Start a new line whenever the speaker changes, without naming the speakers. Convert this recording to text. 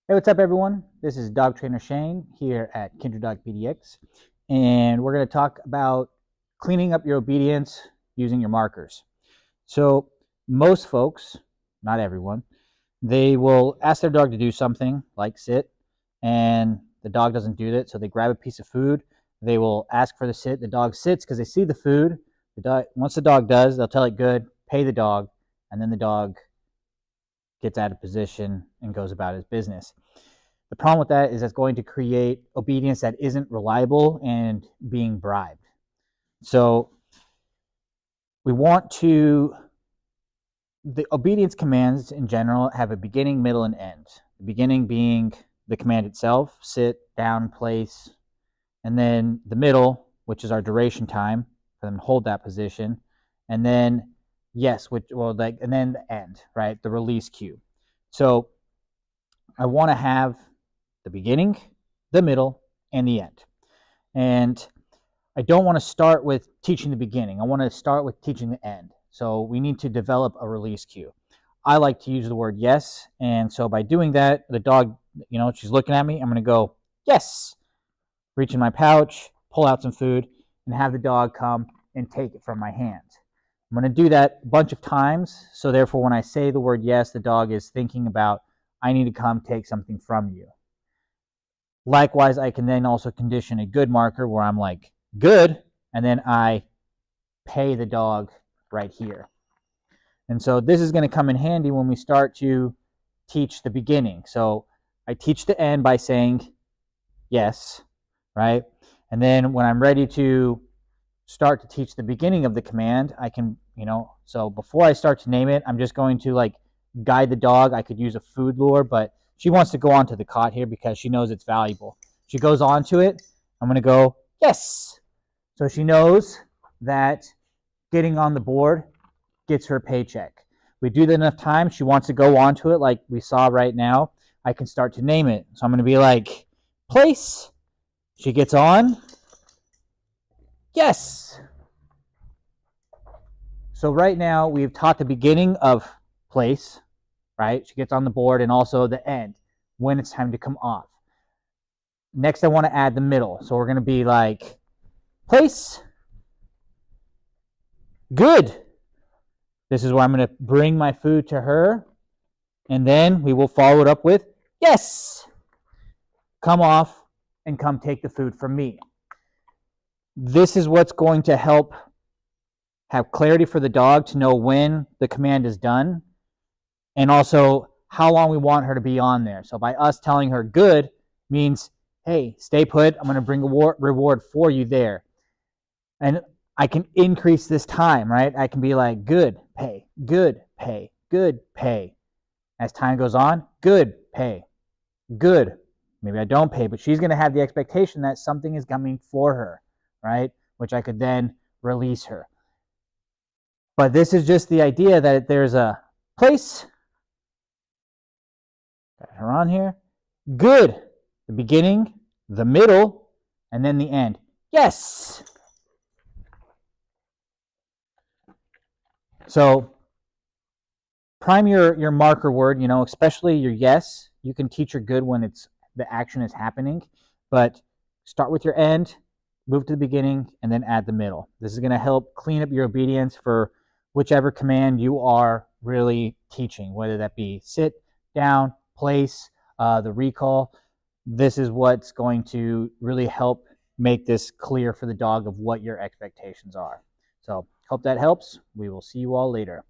Hey, what's up, everyone? This is Dog Trainer Shane here at Kindred PDX, and we're going to talk about cleaning up your obedience using your markers. So, most folks, not everyone, they will ask their dog to do something like sit, and the dog doesn't do that. So, they grab a piece of food, they will ask for the sit. The dog sits because they see the food. Once the dog does, they'll tell it good, pay the dog, and then the dog gets out of position and goes about his business. The problem with that is it's going to create obedience that isn't reliable and being bribed. So we want to, the obedience commands in general have a beginning, middle, and end. The beginning being the command itself, sit, down, place, and then the middle, which is our duration time for them to hold that position, and then yes, and then the end, right? The release cue. So I want to have the beginning, the middle, and the end. And I don't want to start with teaching the beginning. I want to start with teaching the end. So we need to develop a release cue. I like to use the word yes. And so by doing that, the dog, she's looking at me. I'm going to go, yes, reach in my pouch, pull out some food, and have the dog come and take it from my hands. I'm going to do that a bunch of times. So therefore, when I say the word yes, the dog is thinking about, I need to come take something from you. Likewise, I can then also condition a good marker where I'm like, good, and then I pay the dog right here. And so this is going to come in handy when we start to teach the beginning. So I teach the end by saying yes, right? And then when I'm ready to start to teach the beginning of the command, I can, so before I start to name it, I'm just going to like guide the dog. I could use a food lure, but she wants to go onto the cot here because she knows it's valuable. She goes onto it. I'm going to go, yes. So she knows that getting on the board gets her paycheck. We do that enough times, she wants to go onto it like we saw right now. I can start to name it. So I'm going to be like, place. She gets on. Yes. So right now we've taught the beginning of place, right? She gets on the board, and also the end when it's time to come off. Next, I want to add the middle. So we're going to be like, place. Good. This is where I'm going to bring my food to her, and then we will follow it up with, yes. Come off and come take the food from me. This is what's going to help have clarity for the dog to know when the command is done, and also how long we want her to be on there. So by us telling her good means, hey, stay put. I'm going to bring a reward for you there. And I can increase this time, right? I can be like, good, pay, good, pay, good, pay. As time goes on, good, pay, good. Maybe I don't pay, but she's going to have the expectation that something is coming for her, right? Which I could then release her. But this is just the idea that there's a place. Got her on here. Good. The beginning, the middle, and then the end. Yes. So prime your marker word, especially your yes. You can teach your good when the action is happening, but start with your end, move to the beginning, and then add the middle. This is going to help clean up your obedience for whichever command you are really teaching, whether that be sit, down, place, the recall. This is what's going to really help make this clear for the dog of what your expectations are. So hope that helps. We will see you all later.